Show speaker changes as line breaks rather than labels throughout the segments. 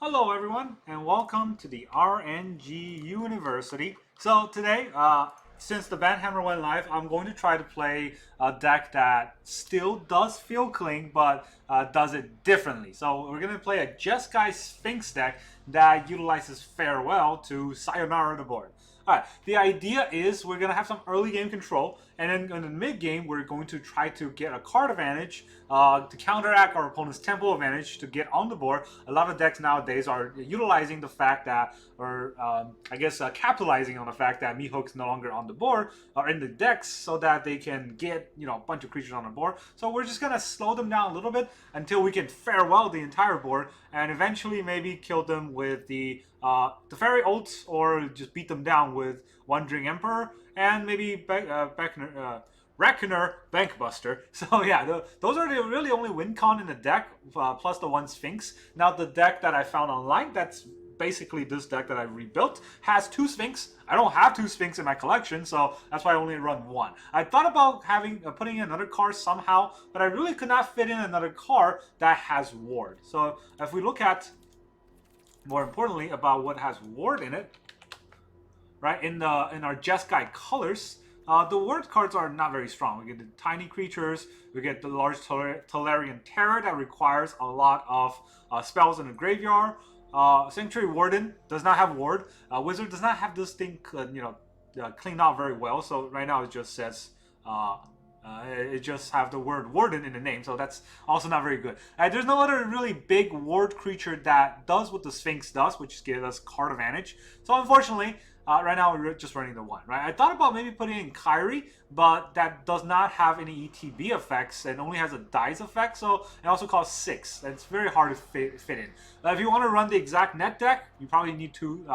Hello everyone and welcome to the RNG University. So today, since the Banhammer went live, I'm going to try to play a deck that still does feel clean, but does it differently. So we're going to play a Jeskai Sphinx deck that utilizes Farewell to Sayonara the board. Alright, the idea is we're going to have some early game control, and then in the mid game, we're going to try to get a card advantage to counteract our opponent's tempo advantage to get on the board. A lot of decks nowadays are utilizing the fact that, or capitalizing on the fact that Mihook's no longer on the board or in the decks so that they can get, a bunch of creatures on the board. So we're just going to slow them down a little bit until we can farewell the entire board and eventually maybe kill them with the Teferi ult or just beat them down with Wandering Emperor and maybe Reckoner Bankbuster. So yeah, those are the really only win con in the deck, plus the one Sphinx. Now the deck that I found online, that's basically this deck that I rebuilt, has two Sphinx. I don't have two Sphinx in my collection, so that's why I only run one. I thought about putting in another card somehow, but I really could not fit in another card that has Ward. So if we look at, more importantly, about what has Ward in it, right, in our Jeskai colors, the word cards are not very strong. We get the tiny creatures, we get the large Tolarian Terror that requires a lot of spells in the graveyard. Sanctuary Warden does not have ward. Wizard does not have this thing, cleaned out very well. So right now it just says it just have the word Warden in the name, so that's also not very good. There's no other really big ward creature that does what the Sphinx does, which is give us card advantage. So unfortunately, right now we're just running the one, right? I thought about maybe putting in Kyrie, but that does not have any ETB effects and only has a dice effect, so it also costs 6. It's very hard to fit in. If you want to run the exact net deck, you probably need two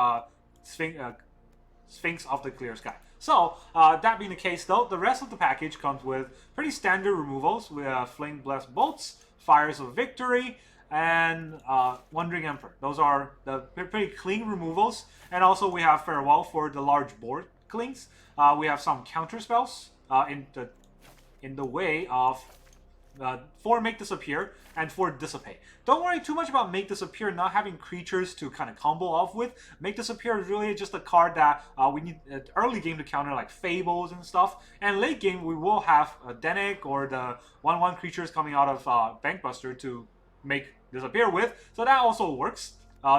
Sphinx of the Clear Sky. So, that being the case though, the rest of the package comes with pretty standard removals. We have Flame Blessed Bolts, Fires of Victory, and Wandering Emperor. Those are the pretty clean removals. And also we have Farewell for the large board cleans. We have some counter spells in the way of 4 Make Disappear and 4 Dissipate. Don't worry too much about Make Disappear not having creatures to kind of combo off with. Make Disappear is really just a card that we need early game to counter, like Fables and stuff. And late game we will have Denic or the 1/1 creatures coming out of Bankbuster to make disappear with, so that also works.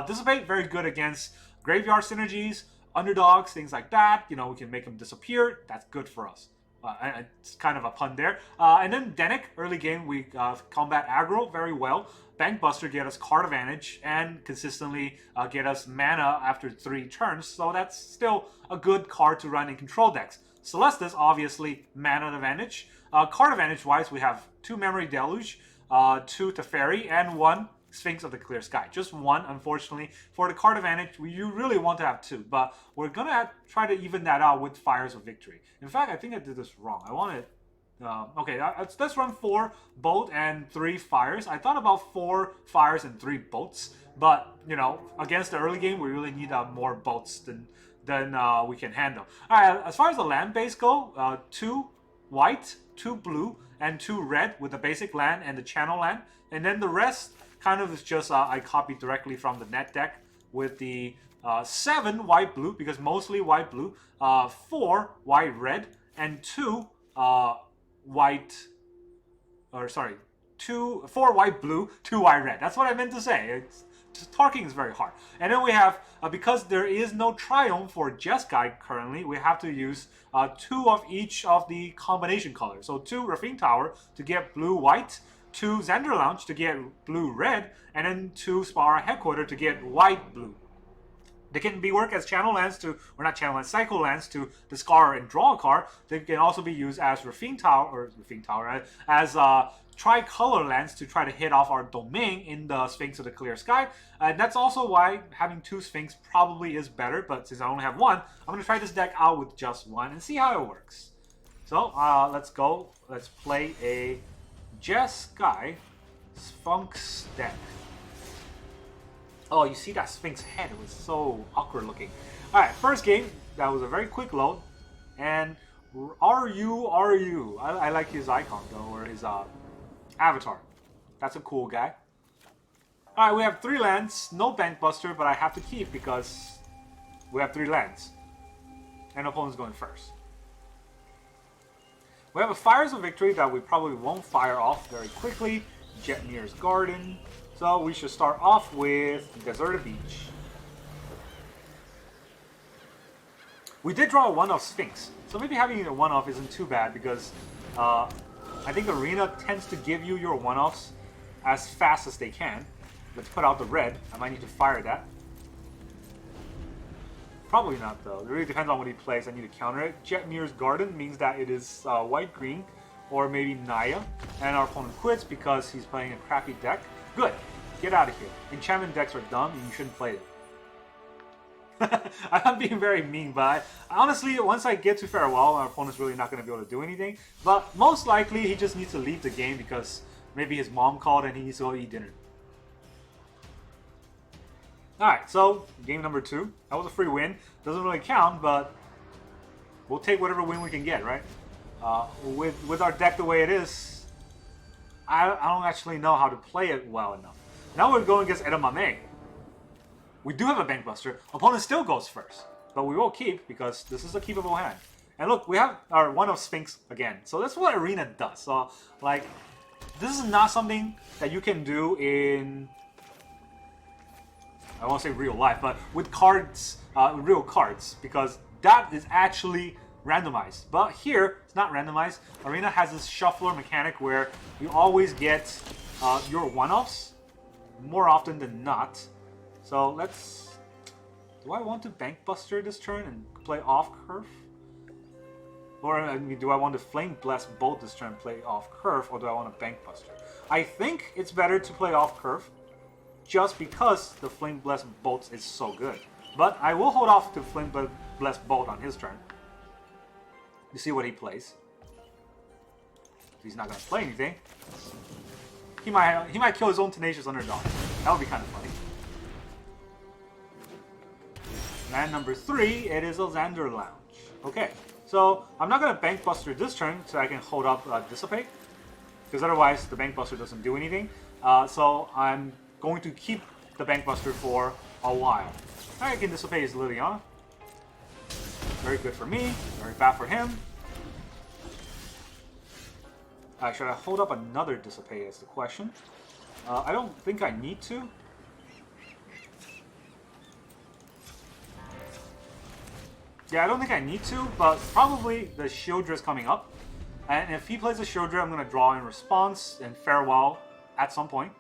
Dissipate, very good against graveyard synergies, underdogs, things like that. We can make them disappear. That's good for us. It's kind of a pun there. And then Denic, early game, we combat aggro very well. Bankbuster get us card advantage and consistently get us mana after 3 turns, so that's still a good card to run in control decks. Celestis, obviously, mana advantage. Card advantage wise, we have 2 Memory Deluge, 2 Teferi, and 1 Sphinx of the Clear Sky. Just 1, unfortunately. For the card advantage, you really want to have 2, but we're going to try to even that out with Fires of Victory. In fact, I think I did this wrong. I wanted... okay, let's run 4 Bolt and 3 Fires. I thought about 4 Fires and 3 Bolts, but, against the early game, we really need more Bolts than we can handle. Alright, as far as the land base go, 2 white, 2 blue, and 2 red with the basic land and the channel land. And then the rest kind of is just I copied directly from the net deck with the 7 white blue, because mostly white blue, 4 white red, and 2 white, or sorry, 4 white blue, 2 white red. That's what I meant to say. Talking is very hard. And then we have, because there is no Triumph for Jeskai currently, we have to use 2 of each of the combination colors. So 2 Rafine Tower to get blue-white, 2 Xander Lounge to get blue-red, and then 2 Spara Headquarter to get white-blue. They can be worked as channel lands to, or not channel lands, cycle lands to discard and draw a card. They can also be used as Rafine Tower, as tricolor lands to try to hit off our domain in the Sphinx of the Clear Sky. And that's also why having 2 Sphinx probably is better, but since I only have 1, I'm going to try this deck out with just 1 and see how it works. So, let's go. Let's play a Jeskai Sphinx deck. Oh, you see that Sphinx head? It was so awkward looking. Alright, first game. That was a very quick load. And RU. I like his icon though, or his avatar. That's a cool guy. Alright, we have 3 lands, no Bank Buster, but I have to keep because we have 3 lands. And opponent's going first. We have a Fires of Victory that we probably won't fire off very quickly. Jetmir's Garden. So we should start off with Deserted Beach. We did draw a 1-off Sphinx. So maybe having a 1-off isn't too bad because I think Arena tends to give you your 1-offs as fast as they can. Let's put out the red. I might need to fire that. Probably not though. It really depends on what he plays. I need to counter it. Jetmir's Garden means that it is white-green or maybe Naya. And our opponent quits because he's playing a crappy deck. Good. Get out of here. Enchantment decks are dumb and you shouldn't play them. I'm being very mean, but honestly, once I get to farewell, our opponent's really not going to be able to do anything. But most likely, he just needs to leave the game because maybe his mom called and he needs to go eat dinner. Alright, so game number 2. That was a free win. Doesn't really count, but we'll take whatever win we can get, right? With our deck the way it is, I don't actually know how to play it well enough. Now we're going against Edamame. We do have a Bank Buster. Opponent still goes first, but we will keep because this is a keepable hand. And look, we have our 1-off Sphinx again. So that's what Arena does. So, like, this is not something that you can do in... I won't say real life, but with cards, real cards, because that is actually randomized. But here, it's not randomized. Arena has this shuffler mechanic where you always get your 1-offs more often than not. So let's... Do I want to Bank Buster this turn and play off curve? Or I mean, do I want to Flame Bless Bolt this turn and play off curve, or do I want to Bank Buster? I think it's better to play off curve, just because the Flame Bless Bolt is so good. But I will hold off to Flame Bless Bolt on his turn. You see what he plays. He's not going to play anything. He might kill his own Tenacious Underdog. That would be kind of funny. Land number 3, it is a Xander Lounge. Okay, so I'm not going to Bank Buster this turn so I can hold up Dissipate. Because otherwise the Bank Buster doesn't do anything. So I'm going to keep the Bank Buster for a while. I can Dissipate his Liliana. Very good for me, very bad for him. Should I hold up another Dissipate is the question. I don't think I need to. Yeah, I don't think I need to, but probably the Shieldra is coming up. And if he plays a Shieldra, I'm going to draw in response and farewell at some point.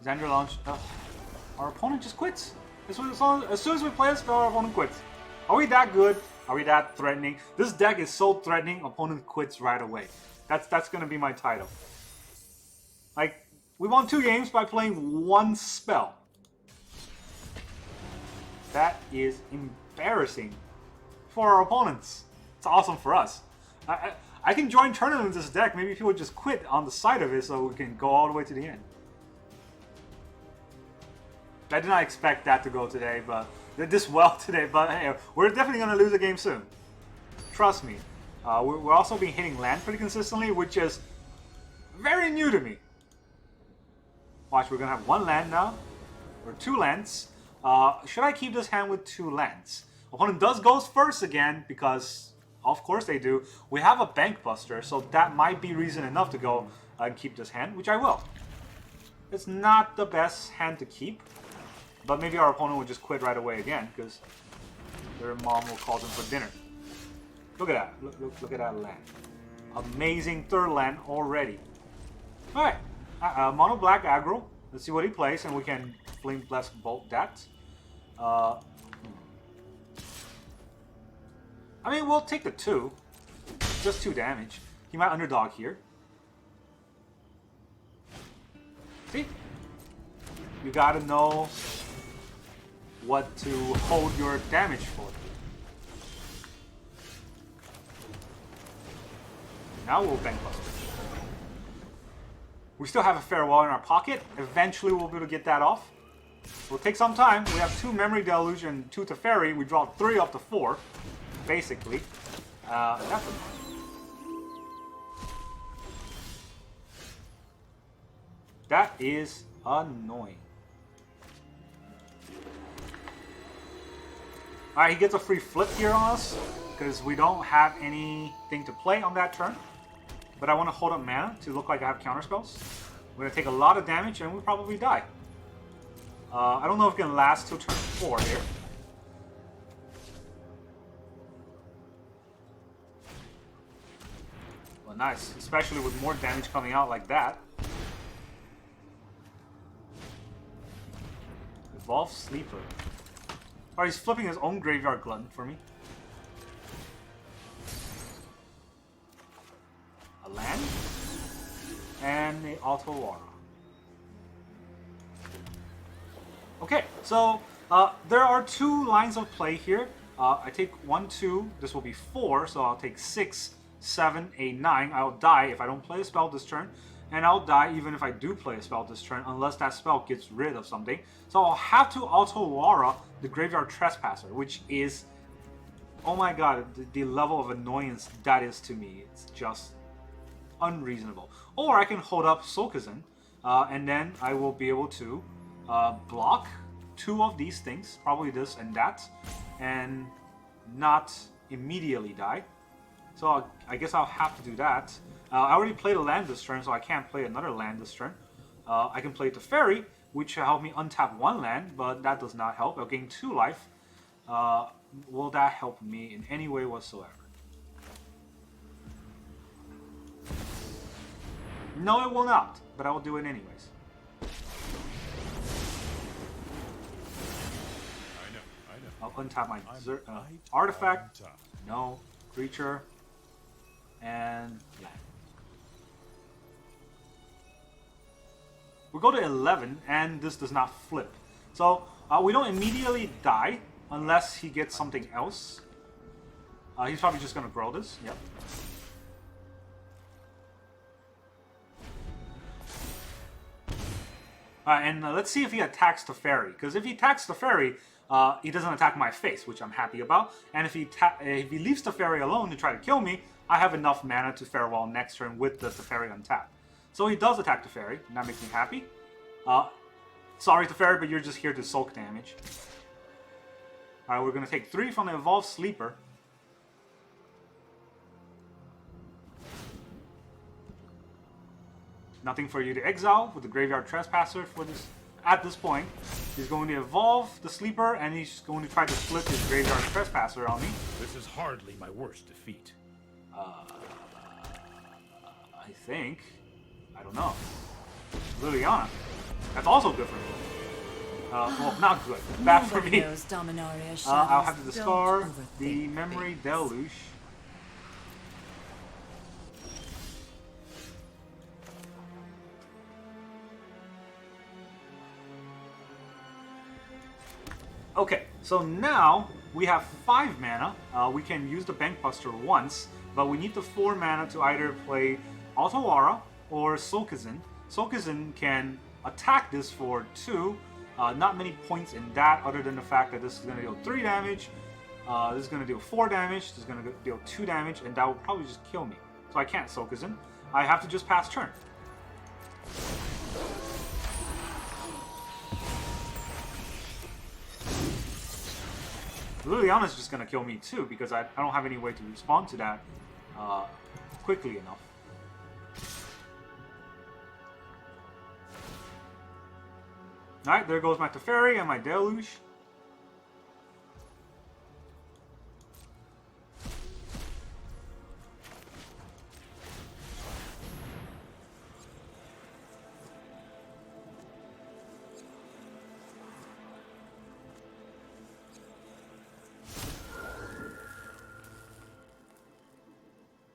Xander Lounge. Our opponent just quits. As soon as we play a spell, our opponent quits. Are we that good? Are we that threatening? This deck is so threatening, opponent quits right away. That's going to be my title. Like, we won 2 games by playing 1 spell. That is embarrassing for our opponents. It's awesome for us. I can join tournaments with this deck. Maybe people just quit on the side of it so we can go all the way to the end. I did not expect that to go today, but this well today. But hey, we're definitely going to lose a game soon. Trust me. We're also been hitting land pretty consistently, which is very new to me. Watch, we're going to have 1 land now. Or 2 lands. Should I keep this hand with 2 lands? Opponent goes first again, because of course they do. We have a Bank Buster, so that might be reason enough to go and keep this hand, which I will. It's not the best hand to keep. But maybe our opponent will just quit right away again, because their mom will call them for dinner. Look at that. Look at that land. Amazing 3rd land already. Alright. Mono black aggro. Let's see what he plays, and we can Flame Bless Bolt that. I mean, we'll take the 2. Just 2 damage. He might underdog here. See? You gotta know what to hold your damage for. Now we'll Bank Buster. We still have a farewell in our pocket. Eventually we'll be able to get that off. It'll take some time. We have 2 Memory Deluge and 2 Teferi. We draw 3 up to 4, basically. That's enough. That is annoying. Alright, he gets a free flip here on us, because we don't have anything to play on that turn. But I want to hold up mana to look like I have counterspells. We're going to take a lot of damage, and we'll probably die. I don't know if it can last till turn 4 here. Well, nice, especially with more damage coming out like that. Evolve Sleeper. Oh, he's flipping his own Graveyard Glutton for me. A land. And a Auto Aura. Okay, so there are 2 lines of play here. I take 1, 2. This will be 4, so I'll take 6, 7, 8, 9. I'll die if I don't play a spell this turn. And I'll die even if I do play a spell this turn, unless that spell gets rid of something. So I'll have to Auto Aura the Graveyard Trespasser, which is... Oh my god, the level of annoyance that is to me. It's just unreasonable. Or I can hold up Sulkazin, and then I will be able to block 2 of these things, probably this and that, and not immediately die. So I guess I'll have to do that. I already played a land this turn, so I can't play another land this turn. I can play Teferi, which will help me untap 1 land, but that does not help. I'll gain 2 life. Will that help me in any way whatsoever? No, it will not, but I will do it anyways. I'll untap my artifact. No. Creature. And land. We go to 11, and this does not flip. So we don't immediately die unless he gets something else. He's probably just going to grow this. Yep. And let's see if he attacks Teferi. Because if he attacks Teferi, he doesn't attack my face, which I'm happy about. And if he leaves Teferi alone to try to kill me, I have enough mana to fare well next turn with the Teferi untapped. So he does attack Teferi, and that makes me happy. Sorry Teferi, but you're just here to sulk damage. Alright, we're going to take 3 from the Evolved Sleeper. Nothing for you to exile with the Graveyard Trespasser for this. At this point, he's going to evolve the Sleeper, and he's going to try to flip his Graveyard Trespasser on me.
This is hardly my worst defeat.
I think. I don't know. Liliana. That's also good for me. Well, not good. Bad for me. I'll have to discard the Memory Deluge. Okay, so now we have 5 mana. We can use the Bankbuster once, but we need the 4 mana to either play Auto Aura or Sulkazin. Sulkazin can attack this for 2. Not many points in that, other than the fact that this is going to deal 3 damage. This is going to deal 4 damage. This is going to deal 2 damage, and that will probably just kill me. So I can't Sulkazin. I have to just pass turn. Liliana's just going to kill me too, because I don't have any way to respond to that quickly enough. Alright, there goes my Teferi and my Deluge.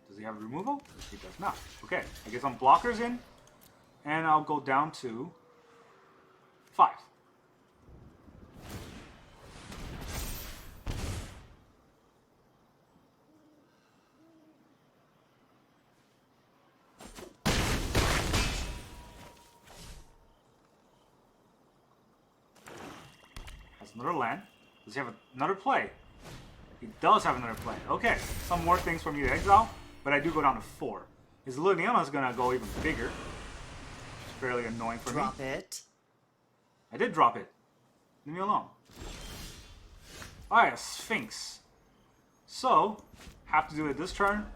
Does he have removal? He does not. Okay, I get some blockers in, and I'll go down to 5. That's another land. Does he have another play? He does have another play. Okay, some more things for me to exile, but I do go down to 4. His Liliana's gonna go even bigger. It's fairly annoying for me.
Drop it.
I did drop it. Leave me alone. Alright, Sphinx. So, have to do it this turn.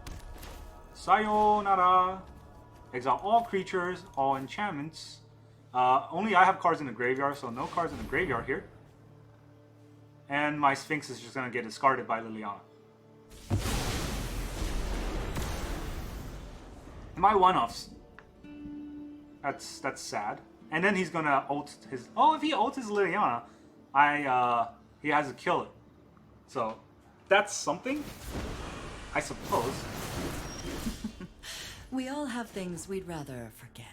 Sayonara. Exile all creatures, all enchantments. Only I have cards in the graveyard, so no cards in the graveyard here. And my Sphinx is just going to get discarded by Liliana. My one-offs. That's sad. And then he's going to ult his... Oh, if he ults his Liliana, he has to kill it. So, that's something, I suppose.
We all have things we'd rather forget.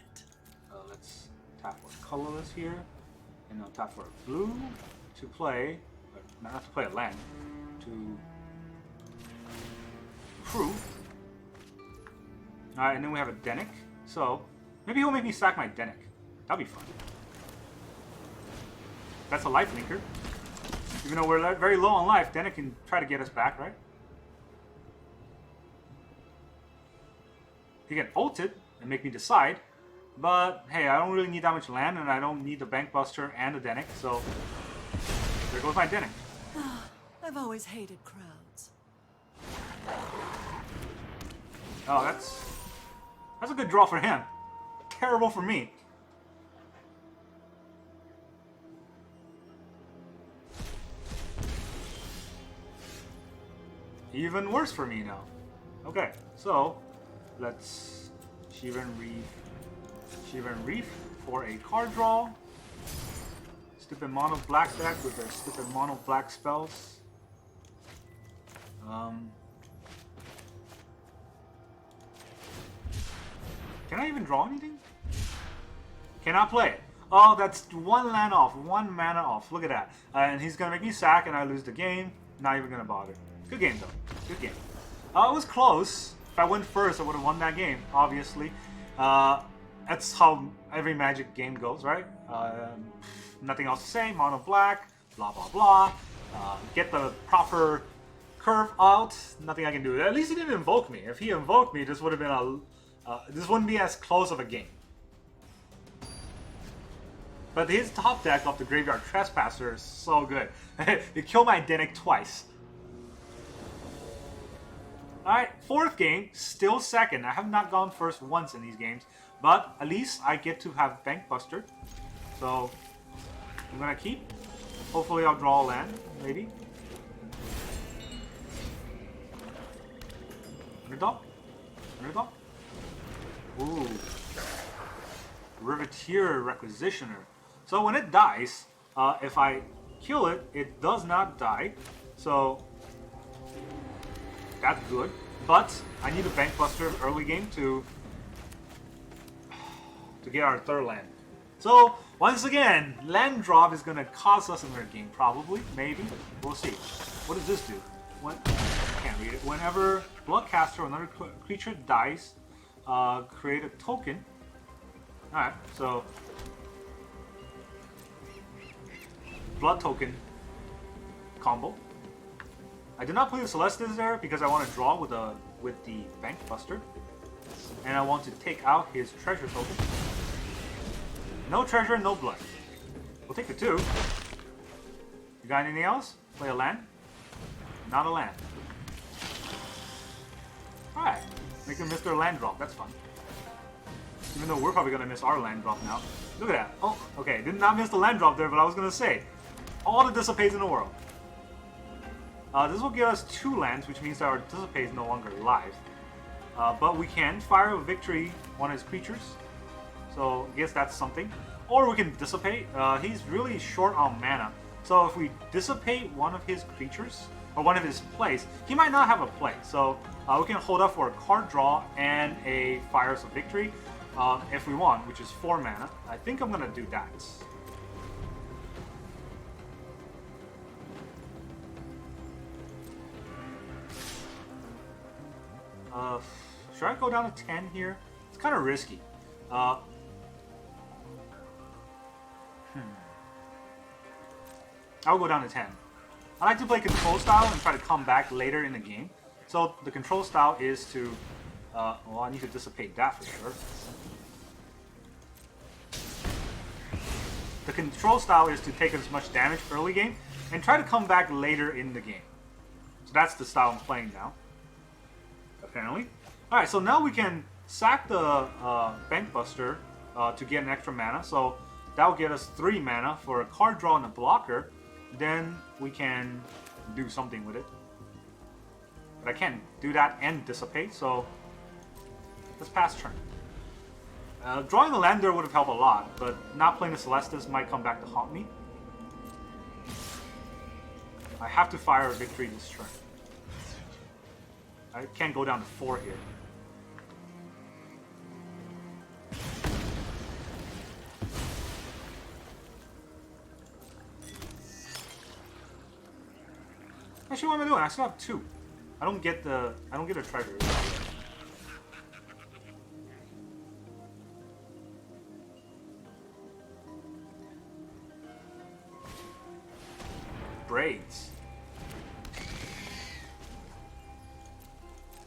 Let's tap for colorless here, and I'll tap for blue to play, not to play a land, to prove. Alright, and then we have a Denic, so maybe he'll make me sack my Denic. That'll be fun. That's a life linker. Even though we're very low on life, Denic can try to get us back, right? He can ult it and make me decide, but hey, I don't really need that much land, and I don't need the Bank Buster and the Denic, so there goes my Denic.
I've always hated crowds.
Oh, that's a good draw for him. Terrible for me. Even worse for me now. Okay, so let's Shivan Reef for a card draw. Stupid mono black deck with their stupid mono black spells. Can I even draw anything? Cannot play it. Oh, that's one land off, one mana off. Look at that. And he's gonna make me sack, and I lose the game. Not even gonna bother. Good game though. Good game. It was close. If I went first, I would have won that game. Obviously, that's how every Magic game goes, right? Nothing else to say. Mono black. Blah blah blah. Get the proper curve out. Nothing I can do. At least he didn't invoke me. If he invoked me, this would have been this wouldn't be as close of a game. But his top deck of the Graveyard Trespasser is so good. It killed my Denic twice. Alright, fourth game, still second. I have not gone first once in these games, but at least I get to have Bank Buster. So, I'm gonna keep. Hopefully I'll draw a land, maybe. Underdog? Underdog? Ooh. Riveteer Requisitioner. So when it dies, if I kill it, it does not die. So that's good. But I need a Bank Buster early game to get our third land. So once again, land drop is gonna cost us another game, probably, maybe. We'll see. What does this do? I can't read it. Whenever Bloodcaster or another creature dies, create a token. Alright, so Blood token combo. I did not play the Celestis there because I want to draw with the Bank Buster. And I want to take out his treasure token. No treasure, no blood. We'll take the 2. You got anything else? Play a land? Not a land. Alright. Make them miss their land drop. That's fun. Even though we're probably going to miss our land drop now. Look at that. Oh, okay. Did not miss the land drop there, but I was going to say. All the Dissipates in the world. This will give us 2 lands, which means that our Dissipate is no longer live. But we can fire a Victory on his creatures. So I guess that's something. Or we can Dissipate. He's really short on mana. So if we Dissipate one of his creatures, or one of his plays, he might not have a play. So we can hold up for a card draw and a Fires of Victory if we want, which is 4 mana. I think I'm going to do that. Should I go down to 10 here? It's kind of risky. I'll go down to 10. I like to play control style and try to come back later in the game. So the control style is to... well, I need to Dissipate that for sure. The control style is to take as much damage early game and try to come back later in the game. So that's the style I'm playing now, apparently. Alright, so now we can sack the Bank Buster to get an extra mana. So that will get us 3 mana for a card draw and a blocker. Then we can do something with it. But I can't do that and dissipate, so let's pass turn. Drawing a land there would have helped a lot, but not playing the Celestis might come back to haunt me. I have to fire a victory this turn. I can't go down to 4 here. Actually, what am I doing? I still have 2. I don't get a treasure. Braids.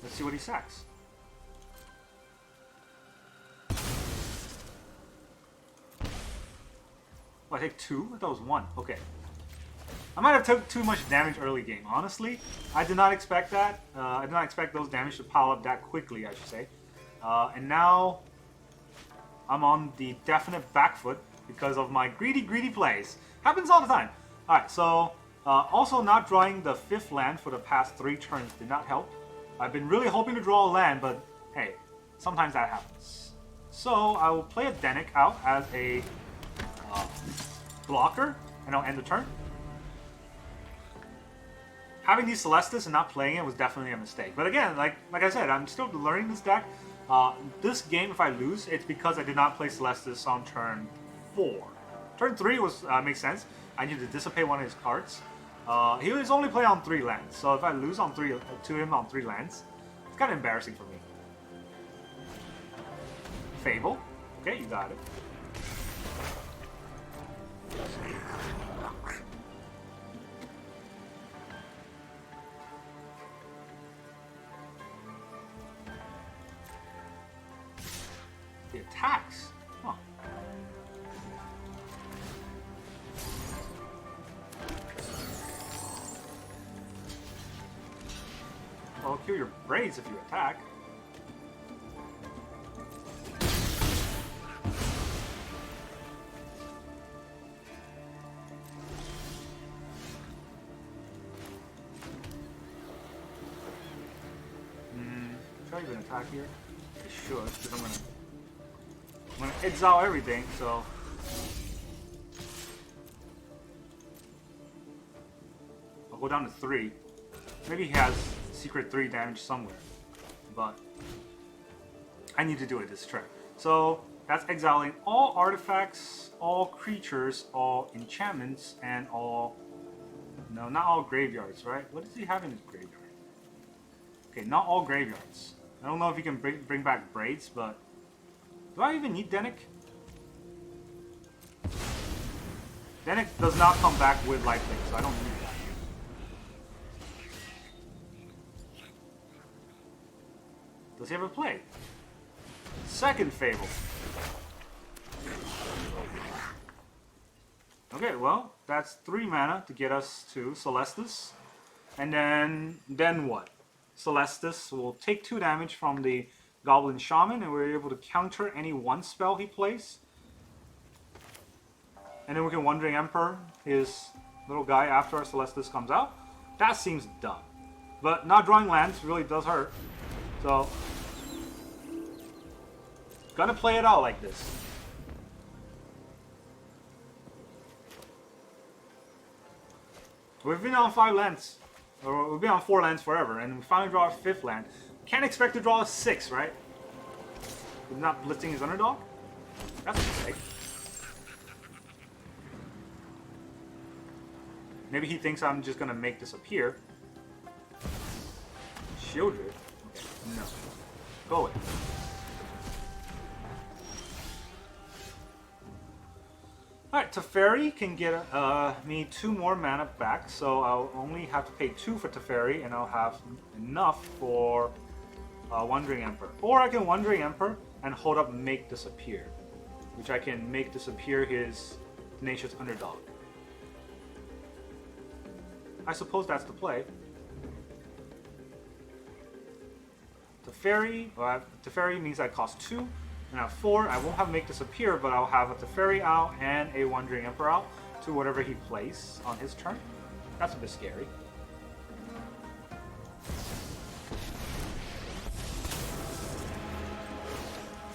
Let's see what he sacks. Oh, I take 2? I thought it was 1. Okay. I might have took too much damage early game, honestly. I did not expect that. I did not expect those damage to pile up that quickly, I should say. And now I'm on the definite back foot because of my greedy plays. Happens all the time. Alright, so also not drawing the 5th land for the past 3 turns did not help. I've been really hoping to draw a land, but hey, sometimes that happens. So I will play a Denick out as a blocker, and I'll end the turn. Having these Celestis and not playing it was definitely a mistake. But again, like I said, I'm still learning this deck. This game, if I lose, it's because I did not play Celestis on turn 4. Turn 3 was makes sense. I need to dissipate one of his cards. He was only playing on 3 lands, so if I lose on 3 to him on 3 lands, it's kind of embarrassing for me. Fable. Okay, you got it. The attacks. Huh. Well, I'll kill your braids if you attack. Should I even attack here? I should, because I'm gonna exile everything, so I'll go down to 3. Maybe he has secret 3 damage somewhere, but I need to do it this turn. So that's exiling all artifacts, all creatures, all enchantments, and all... No, not all graveyards, right? What does he have in his graveyard? Okay, not all graveyards. I don't know if he can bring back braids, but... Do I even need Denick? Denick does not come back with lifelink, so I don't need that. Does he have a play? Second Fable. Okay, well, that's 3 mana to get us to Celestis. And then what? Celestis will take 2 damage from the Goblin Shaman, and we're able to counter any 1 spell he plays. And then we can Wandering Emperor, his little guy, after our Celestis comes out. That seems dumb. But not drawing lands really does hurt. So, gonna play it out like this. We've been on 5 lands. Or we've been on 4 lands forever, and we finally draw our 5th land. Can't expect to draw a 6, right? He's not blitzing his underdog? That's a mistake. Maybe he thinks I'm just gonna make this appear. Shieldred? Okay, no. Go away. Alright, Teferi can get me 2 more mana back, so I'll only have to pay 2 for Teferi, and I'll have enough for Wandering Emperor. Or I can Wandering Emperor and hold up Make Disappear, which I can make disappear his Tenacious Underdog. I suppose that's the play. Teferi, Teferi means I cost 2, and I have 4. I won't have Make Disappear, but I'll have a Teferi out and a Wandering Emperor out to whatever he plays on his turn. That's a bit scary.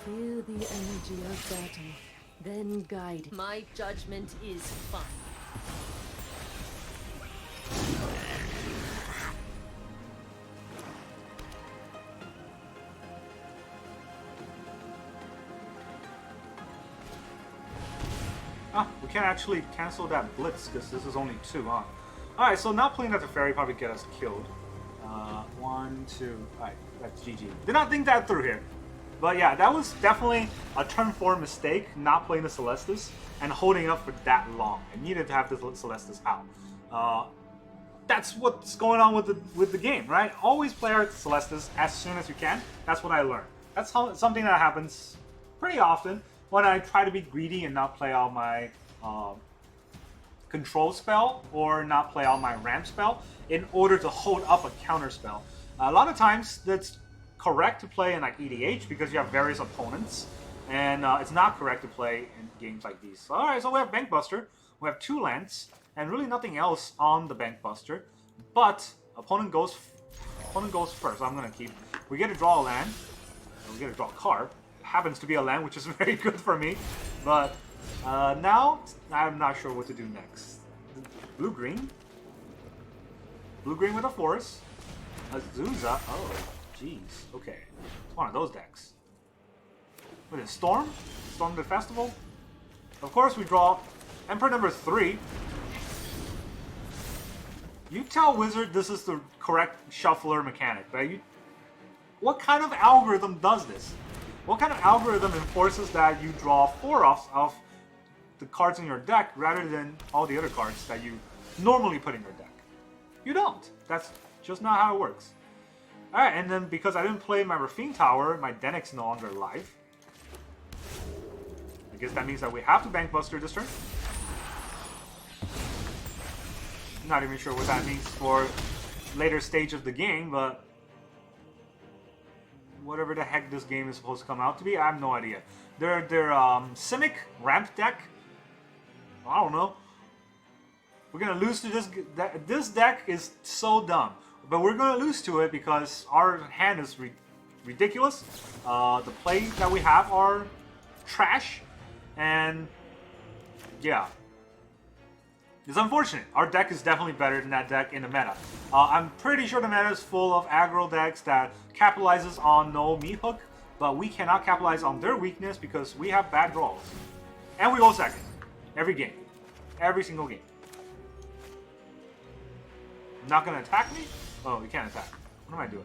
Feel the energy of battle, then guide. My judgment is fine.
Ah, we can't actually cancel that Blitz because this is only 2, huh? Alright, so not playing that Teferi probably get us killed. 1, 2, alright, that's GG. Did not think that through here. But yeah, that was definitely a turn 4 mistake, not playing the Celestus and holding up for that long. I needed to have the Celestus out. That's what's going on with the game, right? Always play our Celestus as soon as you can. That's what I learned. That's something that happens pretty often when I try to be greedy and not play out my control spell or not play out my ramp spell in order to hold up a counter spell. A lot of times that's correct to play in like EDH because you have various opponents, and it's not correct to play in games like these. Alright, so we have Bankbuster, we have 2 lands, and really nothing else on the Bankbuster, but opponent goes first. I'm gonna keep. We get to draw a land, we get to draw a card. Happens to be a land, which is very good for me, but now I'm not sure what to do next. Blue-green with a forest, Azusa. Oh, jeez. Okay, it's one of those decks. What is it, Storm the Festival? Of course, we draw Emperor number 3. You tell Wizard this is the correct shuffler mechanic, right? What kind of algorithm does this? What kind of algorithm enforces that you draw 4 of the cards in your deck rather than all the other cards that you normally put in your deck? You don't. That's just not how it works. Alright, and then because I didn't play my Rafine Tower, my Dennick's no longer alive. I guess that means that we have to Bankbuster this turn. Not even sure what that means for later stage of the game, but whatever the heck this game is supposed to come out to be, I have no idea. Their Simic ramp deck, I don't know. We're gonna lose to this. This deck is so dumb, but we're gonna lose to it because our hand is ridiculous. The plays that we have are trash, and yeah. It's unfortunate. Our deck is definitely better than that deck in the meta. I'm pretty sure the meta is full of aggro decks that capitalizes on no meat hook, but we cannot capitalize on their weakness because we have bad draws. And we go second. Every game. Every single game. Not gonna attack me? Oh, you can't attack. What am I doing?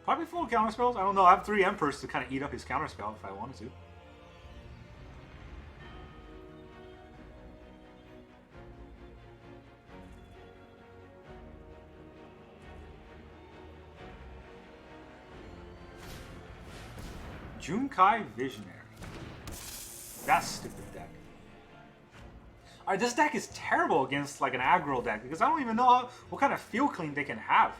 Probably full of counterspells. I don't know. I have 3 Emperors to kind of eat up his counterspell if I wanted to. Jeskai Visionary. That's stupid deck. Alright, this deck is terrible against like an aggro deck because I don't even know what kind of field clean they can have.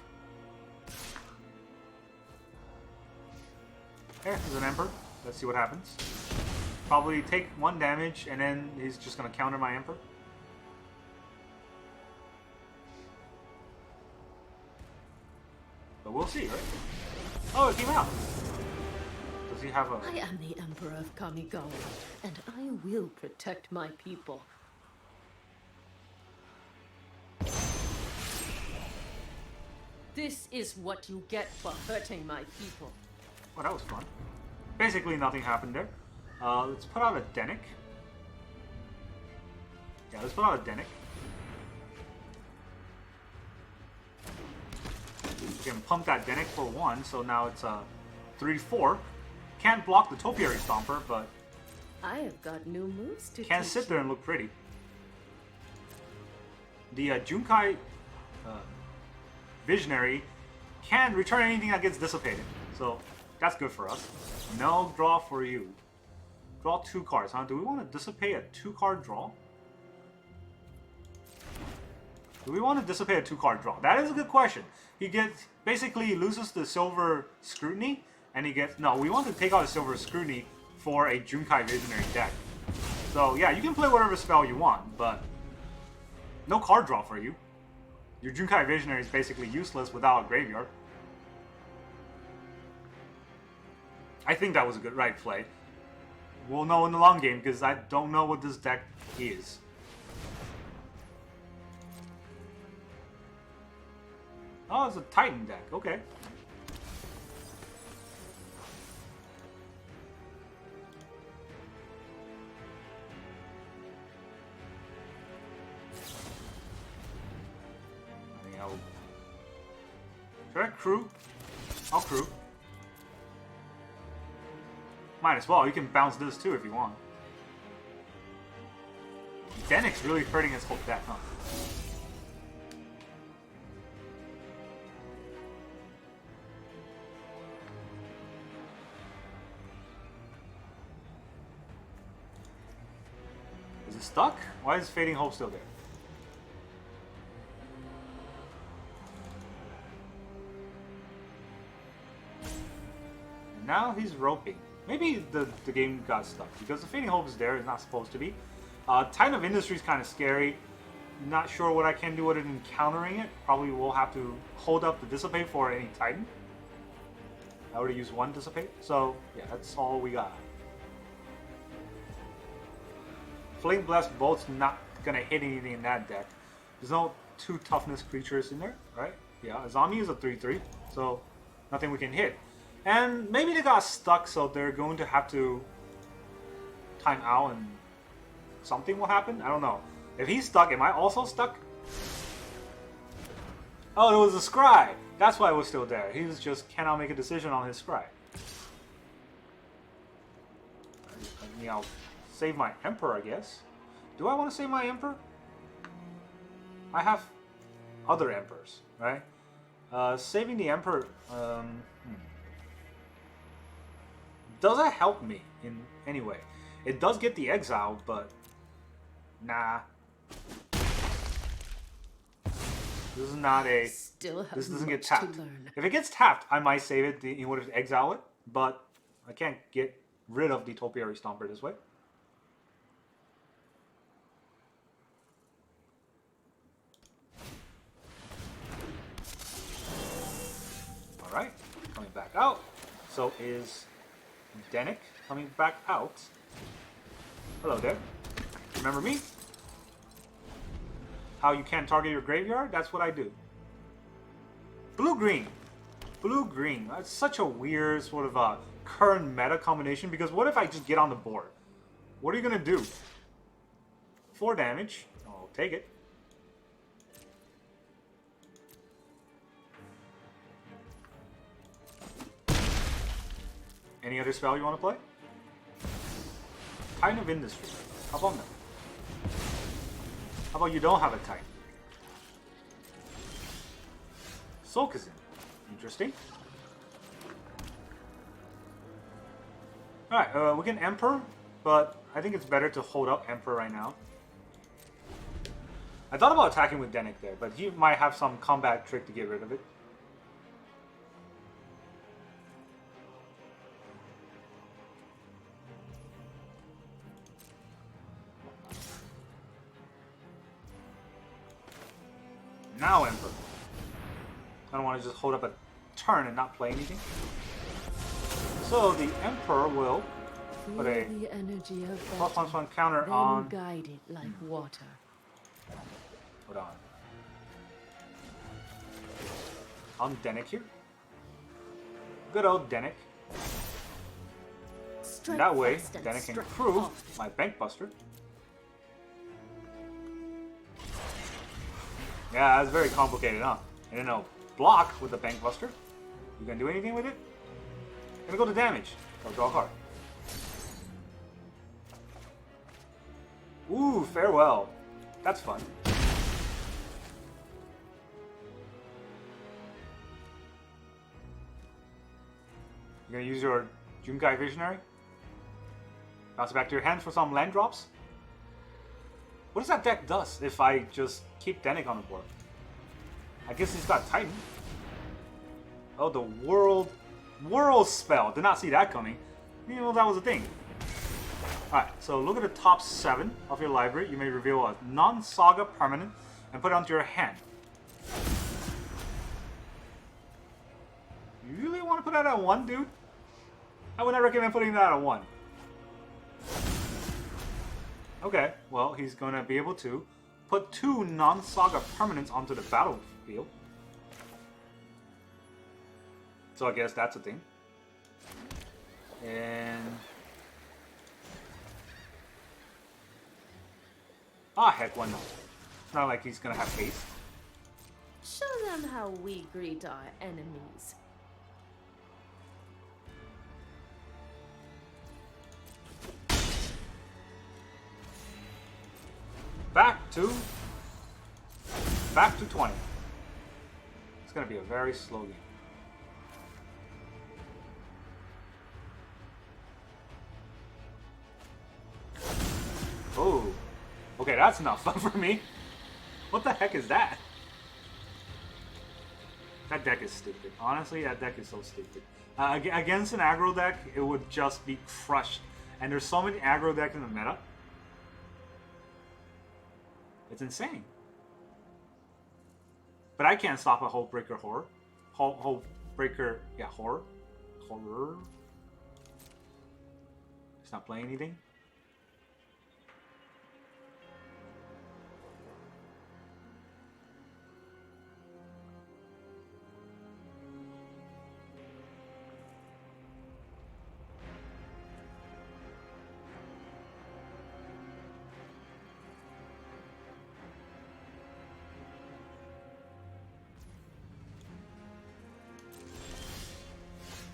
There's an Emperor. Let's see what happens. Probably take 1 damage and then he's just gonna counter my Emperor. But we'll see, right? Oh, it came out. Does he have a...
I am the Emperor of Kamigawa, and I will protect my people. This is what you get for hurting my people.
Oh, that was fun. Basically, nothing happened there. Let's put out a Dennick. Yeah, let's put out a Dennick. We can pump that Dennick for 1, so now it's a 3-4. Can't block the Topiary Stomper, but
I have got new moves to
can
teach
sit there and look pretty. the Junkai Visionary can return anything that gets dissipated. So that's good for us. No draw for you. Draw 2 cards, huh? Do we want to dissipate a 2-card draw? Do we want to dissipate a 2-card draw? That is a good question. He gets basically loses the Silver Scrutiny, and he gets we want to take out the Silver Scrutiny for a Junkai Visionary deck. So yeah, you can play whatever spell you want, but no card draw for you. Your Junkai Visionary is basically useless without a graveyard. I think that was a good right play. We'll know in the long game because I don't know what this deck is. Oh, it's a Titan deck. Okay. Should I crew? I'll crew. Might as well. You can bounce this too if you want. Dennick's really hurting his whole deck, huh? Is it stuck? Why is Fading Hope still there? Now he's roping. Maybe the game got stuck because the Fading Hope is there. It's not supposed to be. Titan of Industry is kind of scary. Not sure what I can do other than countering it. Probably will have to hold up the Dissipate for any Titan. I already used 1 Dissipate. So yeah, that's all we got. Flame Blast Bolt's not gonna hit anything in that deck. There's no 2 toughness creatures in there, right? Yeah, Azami is a 3/3, so nothing we can hit. And maybe they got stuck, so they're going to have to time out and something will happen? I don't know. If he's stuck, am I also stuck? Oh, it was a Scry! That's why it was still there. He was just cannot make a decision on his Scry. I mean, I'll save my Emperor, I guess. Do I want to save my Emperor? I have other Emperors, right? Saving the Emperor... Does that help me in any way? It does get the exile, but nah. This is not a. This doesn't get tapped. If it gets tapped, I might save it in order to exile it, but I can't get rid of the Topiary Stomper this way. All right, coming back out. So is Dennick coming back out. Hello there. Remember me? How you can't target your graveyard? That's what I do. Blue-green. Blue-green. That's such a weird sort of current meta combination because what if I just get on the board? What are you going to do? 4 damage. I'll take it. Any other spell you want to play? Titan of Industry. How about that? How about you don't have a Titan? Sulkazin. Interesting. Alright, we can Emperor, but I think it's better to hold up Emperor right now. I thought about attacking with Dennick there, but he might have some combat trick to get rid of it. Now Emperor. I don't want to just hold up a turn and not play anything. So the Emperor will put a +1/+1 counter on.
Guide it like water.
Hold on. On Dennick here. Good old Dennick. That way, Dennick can prove my Bank Buster. Yeah, that's very complicated, huh? I didn't know. Block with the Bank Buster. You gonna do anything with it? Gonna go to damage. I'll draw a card. Ooh, farewell. That's fun. You're gonna use your Jeskai Visionary. Bounce it back to your hand for some land drops. What does that deck does if I just keep Denik on the board? I guess he's got Titan. Oh, the World Spell. Did not see that coming. You know that was a thing. Alright, so look at the top 7 of your library. You may reveal a non-saga permanent and put it onto your hand. You really want to put that at 1, dude? I would not recommend putting that at 1. Okay, well, he's going to be able to put 2 non-saga permanents onto the battlefield. So I guess that's a thing. And... ah, heck, why not? It's not like he's going to have haste.
Show them how we greet our enemies.
Back to 20. It's going to be a very slow game. Oh, okay, that's not fun for me. What the heck is that? That deck is stupid. Honestly, that deck is so stupid. Against an aggro deck, it would just be crushed. And there's so many aggro decks in the meta. It's insane. But I can't stop a Hull Breaker Horror. Hull Breaker, yeah, Horror. Horror. It's not playing anything.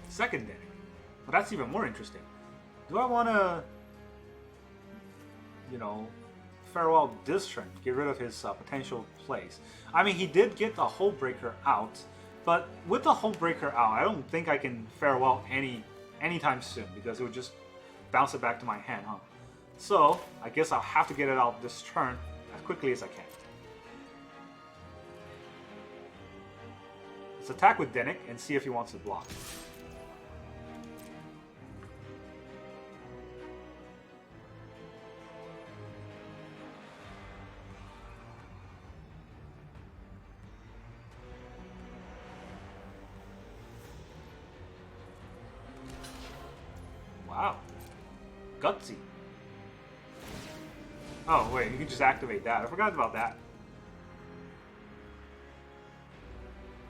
Second deck. Well, that's even more interesting. Do I want to, you know, farewell this turn, get rid of his potential plays? I mean, he did get the Hull Breaker out, but with the Hull Breaker out, I don't think I can farewell anytime soon because it would just bounce it back to my hand, huh? So I guess I'll have to get it out this turn as quickly as I can. Let's attack with Denik and see if he wants to block. Wow. Gutsy. Oh, wait, you can just activate that. I forgot about that.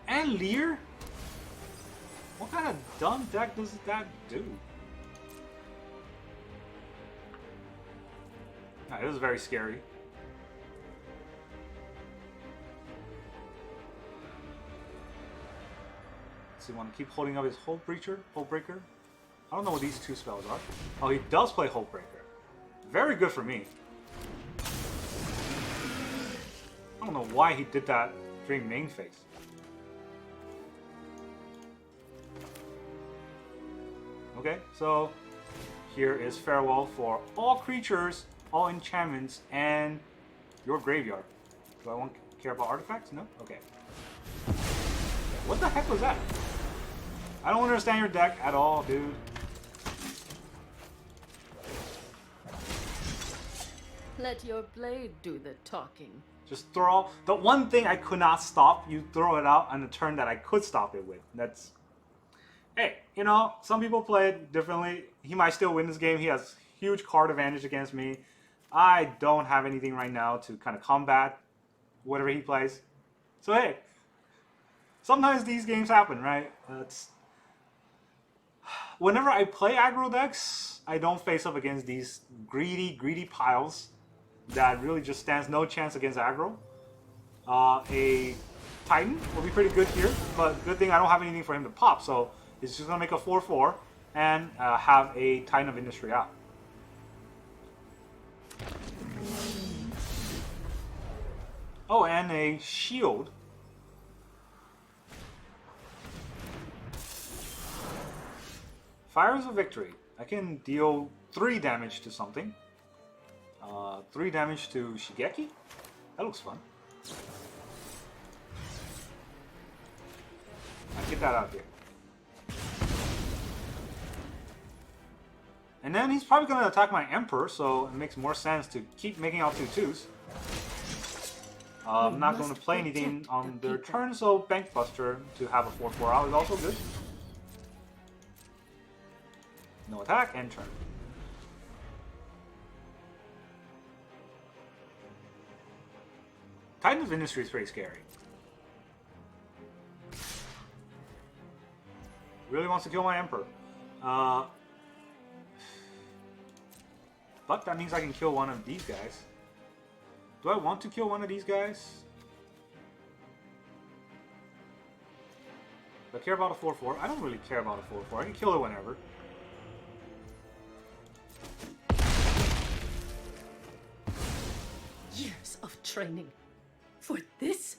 And Lear? What kind of dumb deck does that do? Nah, it was very scary. So you want to keep holding up his Hull Breaker? I don't know what these 2 spells are. Oh, he does play Hull Breaker. Very good for me. I don't know why he did that during main phase. Okay, so here is farewell for all creatures, all enchantments, and your graveyard. Do I care about artifacts? No? Okay. What the heck was that? I don't understand your deck at all, dude.
Let your blade do the talking.
Just throw the one thing I could not stop, you throw it out on the turn that I could stop it with. That's, hey, you know, some people play it differently. He might still win this game. He has huge card advantage against me. I don't have anything right now to kind of combat whatever he plays. So hey, sometimes these games happen, right? Whenever I play aggro decks, I don't face up against these greedy piles that really just stands no chance against aggro. A Titan will be pretty good here, but good thing I don't have anything for him to pop, so he's just going to make a 4/4 and have a Titan of Industry out. Oh, and a shield. Fires of Victory. I can deal 3 damage to something. 3 damage to Shigeki? That looks fun. I'll get that out here. And then he's probably going to attack my Emperor, so it makes more sense to keep making out 2/2s. I'm not going to play anything on their turn, so Bankbuster to have a 4/4 out is also good. No attack, and turn. Titan of Industry is pretty scary. Really wants to kill my Emperor. But that means I can kill one of these guys. Do I want to kill one of these guys? Do I care about a 4/4? I don't really care about a 4/4. I can kill it whenever.
Years of training. For this?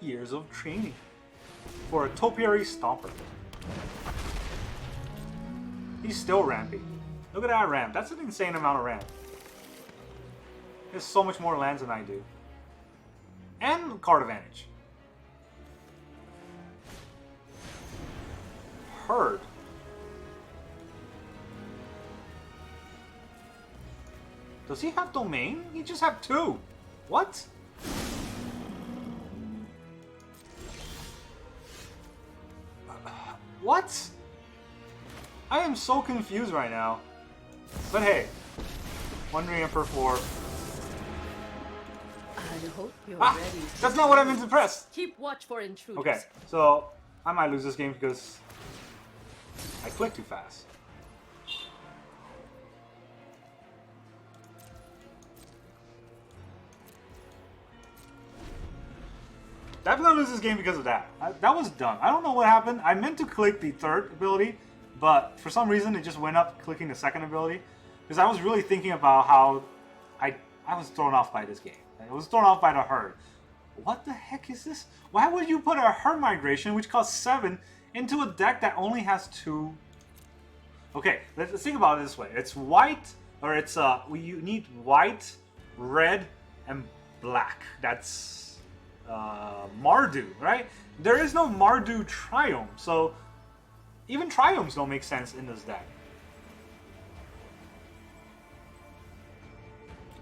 Years of training. For a Teferi Stomper. He's still ramping. Look at that ramp. That's an insane amount of ramp. There's so much more lands than I do. And card advantage. Herd. Does he have domain? He just have 2. What? What? I am so confused right now. But hey, Wandering Emperor 4.
I hope you're ready.
That's not what I meant to press.
Keep watch for intruders.
Okay, so I might lose this game because I clicked too fast. Definitely gonna lose this game because of that. That was dumb. I don't know what happened. I meant to click the 3rd ability, but for some reason it just went up clicking the 2nd ability. Because I was really thinking about how I was thrown off by this game. I was thrown off by the Herd. What the heck is this? Why would you put a Herd Migration, which costs 7, into a deck that only has 2? Okay, let's think about it this way. It's white, or it's you need white, red, and black. That's Mardu, right? There is no Mardu Triumph, so even Triumphs don't make sense in this deck.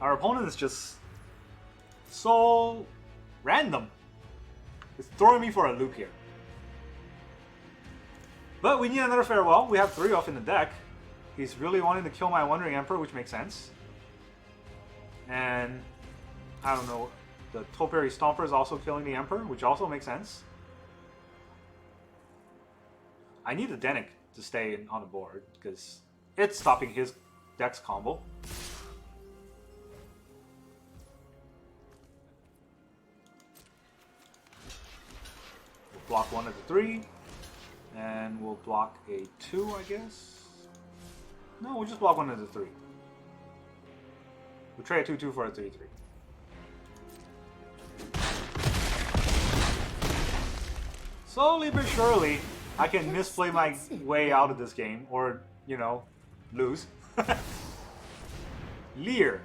Our opponent is just so random. It's throwing me for a loop here. But we need another Farewell. We have 3 off in the deck. He's really wanting to kill my Wandering Emperor, which makes sense. And I don't know. The Teferi Stomper is also killing the Emperor, which also makes sense. I need the Denic to stay on the board because it's stopping his deck's combo. We'll block 1 of the 3. And we'll block a 2, I guess. No, we'll just block 1 of the 3. We'll trade a 2/2 for a 3/3. Slowly but surely, I can misplay my way out of this game, or, you know, lose. Leer.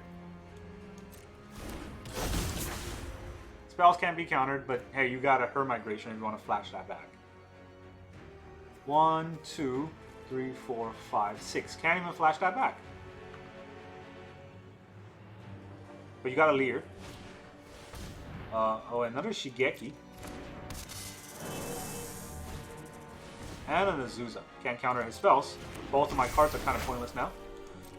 Spells can't be countered, but hey, you got a Her Migration if you want to flash that back. 1, 2, 3, 4, 5, 6. Can't even flash that back. But you got a Leer. Oh, another Shigeki. And an Azusa. Can't counter his spells. Both of my cards are kind of pointless now.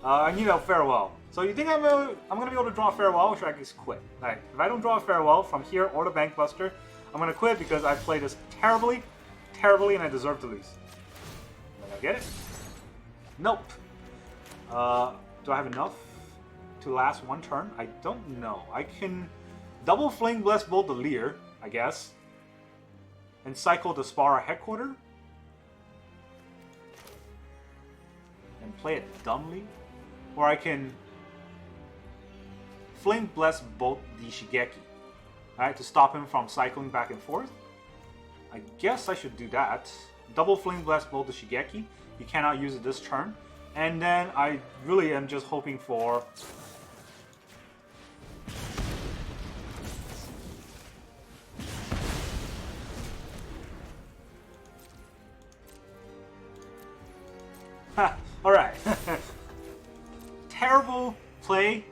I need a Farewell. So you think I'm gonna be able to draw a Farewell, or should I just quit? Like, if I don't draw a Farewell from here or the Bankbuster, I'm gonna quit because I played this terribly, and I deserve to lose. Did I get it? Nope. Do I have enough to last 1 turn? I don't know. I can double Flame Bless Bolt the Leer, I guess, and cycle the Spara Headquarter, and play it dumbly. Or I can Flame Bless Bolt the Shigeki, alright, to stop him from cycling back and forth. I guess I should do that. Double Flame Blast Bolt the Shigeki, He cannot use it this turn. And then I really am just hoping for... Alright. Terrible play.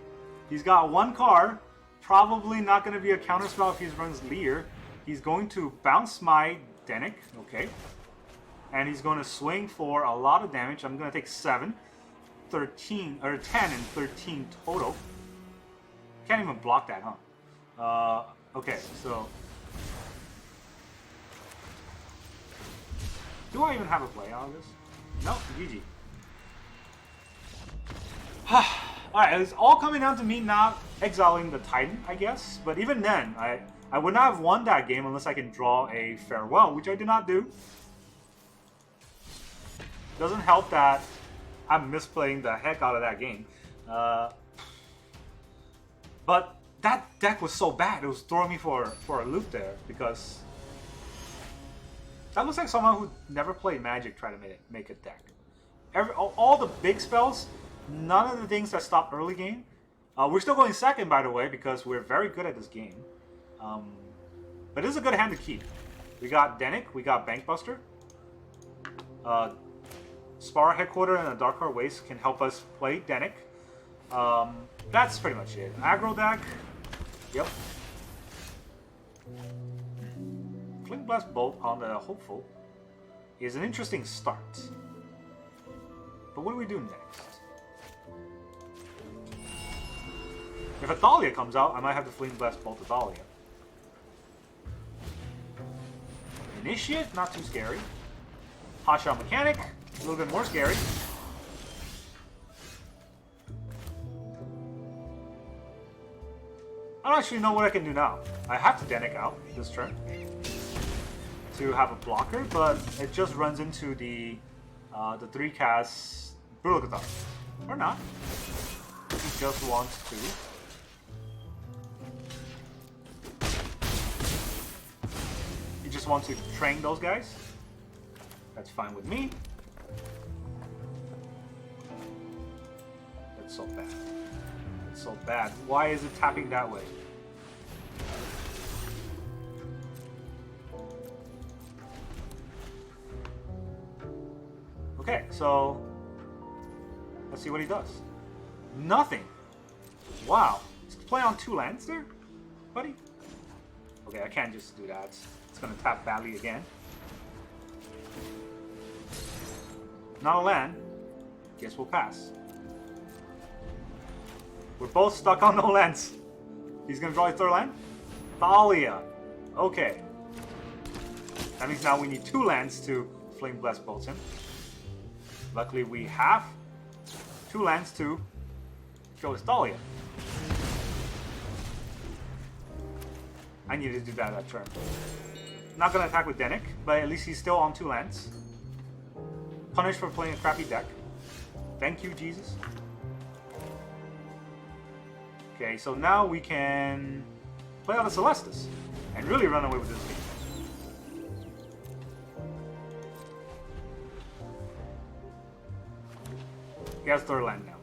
He's got one card. Probably not going to be a counterspell if he runs Leer. He's going to bounce my Denic. Okay. And he's going to swing for a lot of damage. I'm going to take 7. 13, or 10 and 13 total. Can't even block that, huh? Okay, so... Do I even have a play out of this? No, GG. Alright, it's all coming down to me not exiling the Titan, I guess. But even then, I would not have won that game unless I can draw a Farewell, which I did not do. Doesn't help that I'm misplaying the heck out of that game. But that deck was so bad, it was throwing me for a loop there, because that looks like someone who never played Magic tried to make a deck. All the big spells, none of the things that stopped early game. We're still going second, by the way, because we're very good at this game. But it is a good hand to keep. We got Denic, we got Bankbuster. Spar Headquarter and a Dark Heart Waste can help us play Denic. That's pretty much it. Aggro deck. Yep. Flint Blast Bolt on the Hopeful is an interesting start. But what do we do next? If a Thalia comes out, I might have to Flint Blast Bolt the Thalia. Initiate, not too scary. Hot Shot Mechanic, a little bit more scary. I don't actually know what I can do now. I have to Denic out this turn to have a blocker, but it just runs into the 3-cast Brutal Guitar. Or not. He just wants to. He just wants to train those guys. That's fine with me. That's so bad. It's so bad. Why is it tapping that way? Okay, so let's see what he does. Nothing. Wow. He's playing on 2 lands there, buddy. Okay, I can't just do that. It's gonna tap badly again. Not a land. Guess we'll pass. We're both stuck on no lands. He's gonna draw a 3rd land? Thalia. Okay. That means now we need 2 lands to Flame Blast Bolt him. Luckily we have 2 lands to show his Thalia. I needed to do that turn. Not gonna attack with Denic, but at least he's still on 2 lands. Punished for playing a crappy deck. Thank you, Jesus. Okay, so now we can play out the Celestus and really run away with this game. He has 3rd land now.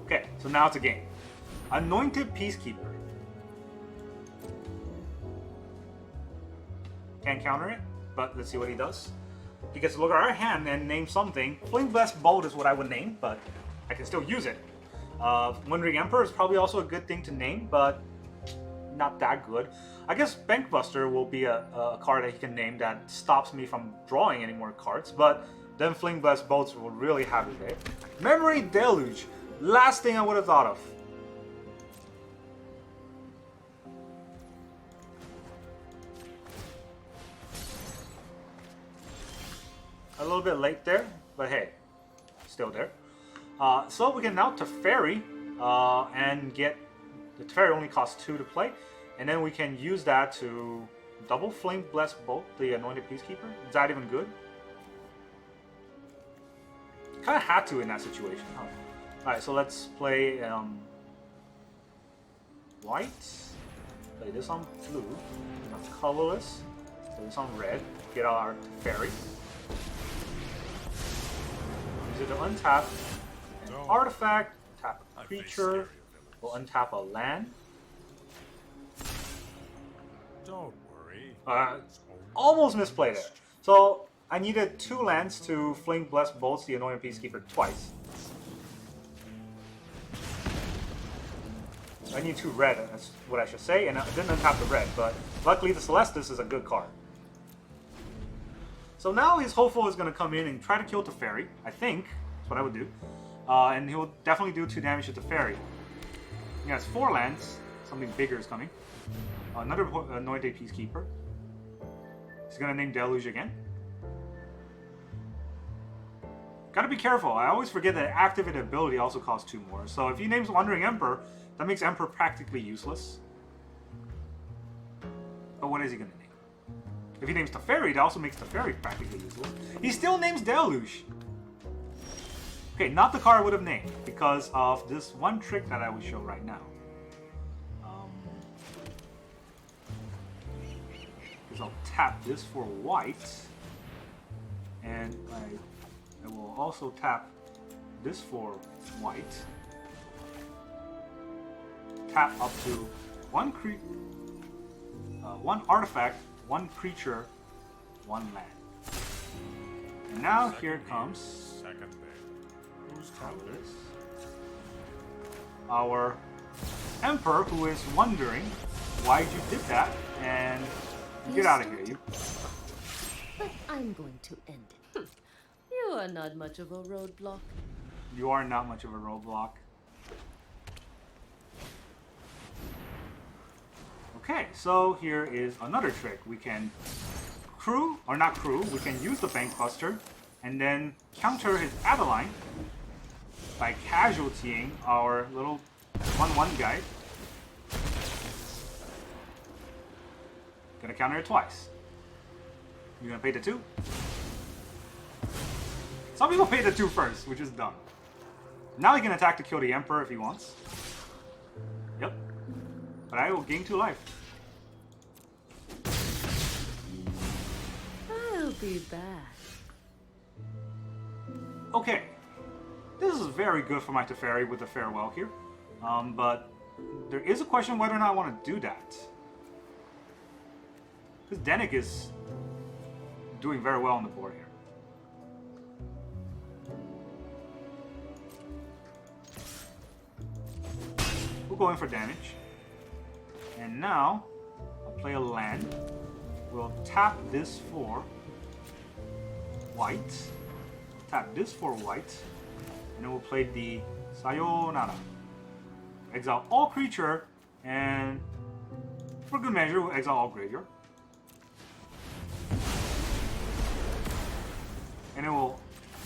Okay, so now it's a game. Anointed Peacekeeper. Can't counter it, but let's see what he does. He gets to look at our hand and name something. Flame Blast Bolt is what I would name, but I can still use it. Wandering Emperor is probably also a good thing to name, but not that good. I guess Bankbuster will be a card that he can name that stops me from drawing any more cards, but then Flame Blast Bolts will really have it there. Memory Deluge. Last thing I would have thought of. A little bit late there, but hey, still there. So we can now Teferi and get... The Teferi only costs 2 to play, and then we can use that to double Flame Blast Bolt the Anointed Peacekeeper. Is that even good? Kind of had to in that situation, huh? Alright, so let's play white. Play this on blue. That's colorless. Play this on red. Get our Teferi. Use it to untap an artifact, tap a creature, we'll untap a land.
Don't worry.
Almost misplayed it. So I needed 2 lands to Fling Blessed Bolts the Annoying Peacekeeper twice. I need 2 red, that's what I should say, and I didn't untap the red, but luckily the Celestis is a good card. So now his Hopeful is going to come in and try to kill Teferi, I think, that's what I would do. And he'll definitely do 2 damage to Teferi. He has 4 lands, something bigger is coming. Another Anointed Peacekeeper. He's going to name Deluge again. Gotta be careful, I always forget that activated ability also costs 2 more. So if he names Wandering Emperor, that makes Emperor practically useless. But what is he gonna name? If he names Teferi, that also makes Teferi practically useless. He still names Deluge! Okay, not the card I would have named, because of this one trick that I will show right now. Because I'll tap this for white, and I will also tap this for white. Tap up to one artifact, 1 creature, 1 land. And now here comes
Second thing. Who's
this. Our Emperor, who is wondering why you did that, and get out of here, you.
But I'm going to end it. You are not much of a roadblock.
You are not much of a roadblock. Okay, so here is another trick. We can crew, or not crew, we can use the Bank Buster and then counter his Adeline by casualtying our little 1/1 guy. Gonna counter it twice. You're gonna pay the 2? Some people pay the 2 first, which is dumb. Now he can attack to kill the Emperor if he wants. Yep. But I will gain 2 life.
I'll be back.
Okay. This is very good for my Teferi with the Farewell here. But there is a question whether or not I want to do that. Because Denik is doing very well on the board here. We'll go in for damage. And now, I'll play a land. We'll tap this for white. Tap this for white. And then we'll play the Sayonara. Exile all creature, and for good measure, we'll exile all graveyard. And then we'll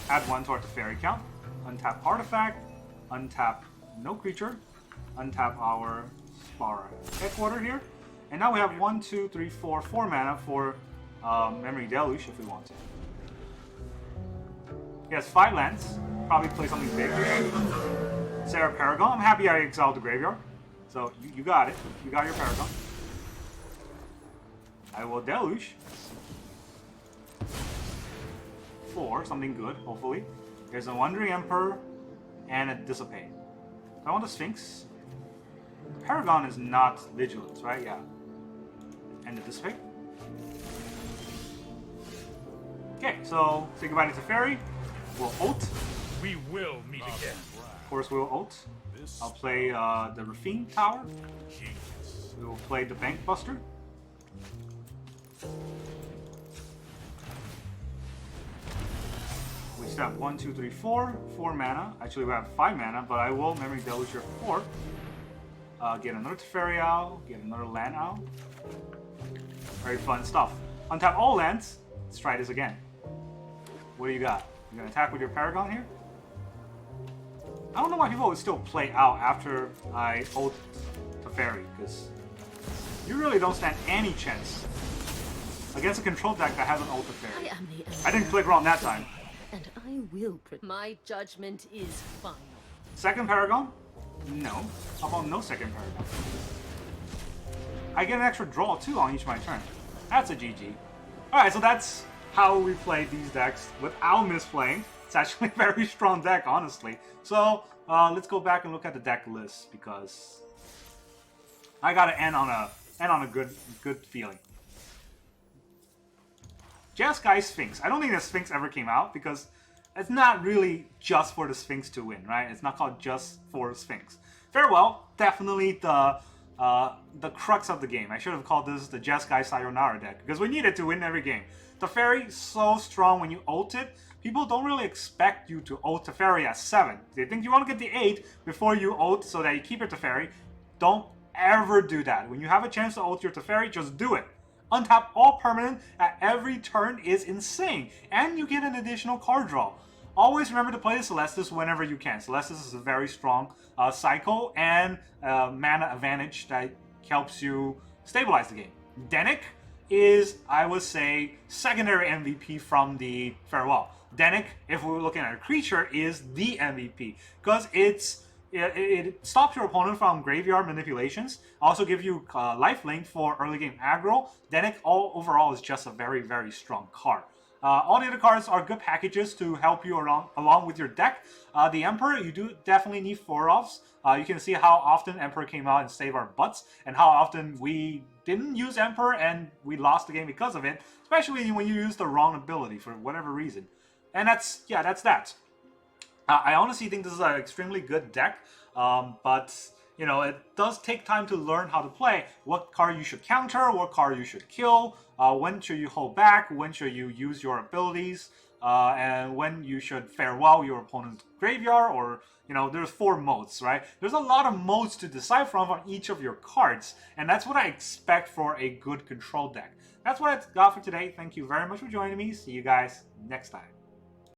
add 1 to our Teferi count. Untap artifact, untap no creature, untap our headquarter here. And now we have 1, 2, 3, 4 mana for Memory Deluge if we want to. He has 5 lands. Probably play something big. Sarah Paragon. I'm happy I exiled the graveyard. So you got it. You got your Paragon. I will Deluge. 4, something good, hopefully. There's a Wandering Emperor and a Dissipate. Do I want the Sphinx? Paragon is not Vigilance, right? Yeah. And the Dissipate. Okay, so say goodbye to Teferi. We'll ult.
We will meet again.
Of course, we'll ult. I'll play the Rafine Tower.
Genius.
We will play the Bank Buster. We still have 1, 2, 3, 4. 4 mana. Actually, we have 5 mana, but I will Memory Deluge here for 4. Get another Teferi out. Get another land out. Very fun stuff. Untap all lands. Let's try this again. What do you got? You gonna attack with your Paragon here? I don't know why people would still play out after I ult Teferi, because you really don't stand any chance against a control deck that has an ult Teferi.
I am the Emperor.
I didn't click wrong that time.
And I will my judgment is final.
Second Paragon? No. How about no second Paragon? I get an extra draw too on each of my turn. That's a GG. Alright, so that's how we play these decks without misplaying. It's actually a very strong deck, honestly. So let's go back and look at the deck list because I gotta end on a good feeling. Jeskai Sphinx. I don't think the Sphinx ever came out because it's not really just for the Sphinx to win, right? It's not called just for Sphinx. Farewell, definitely the crux of the game. I should have called this the Jeskai Sayonara deck because we need it to win every game. Teferi, so strong when you ult it. People don't really expect you to ult Teferi at 7. They think you want to get the 8 before you ult so that you keep your Teferi. Don't ever do that. When you have a chance to ult your Teferi, just do it. Untap all permanent at every turn is insane, and you get an additional card draw. Always remember to play the Celestis whenever you can. Celestis is a very strong cycle and mana advantage that helps you stabilize the game. Denic is, I would say, secondary MVP from the Farewell. Denic, if we're looking at a creature, is the MVP because it stops your opponent from graveyard manipulations. Also give you lifelink for early game aggro. Denic overall is just a very, very strong card. All the other cards are good packages to help you along with your deck. The Emperor, you do definitely need 4-offs. You can see how often Emperor came out and saved our butts, and how often we didn't use Emperor and we lost the game because of it, especially when you use the wrong ability for whatever reason. And that's that. I honestly think this is an extremely good deck, but you know, it does take time to learn how to play. What card you should counter, what card you should kill, when should you hold back, when should you use your abilities, and when you should farewell your opponent's graveyard, or, you know, there's 4 modes, right? There's a lot of modes to decide from on each of your cards, and that's what I expect for a good control deck. That's what I got for today. Thank you very much for joining me. See you guys next time.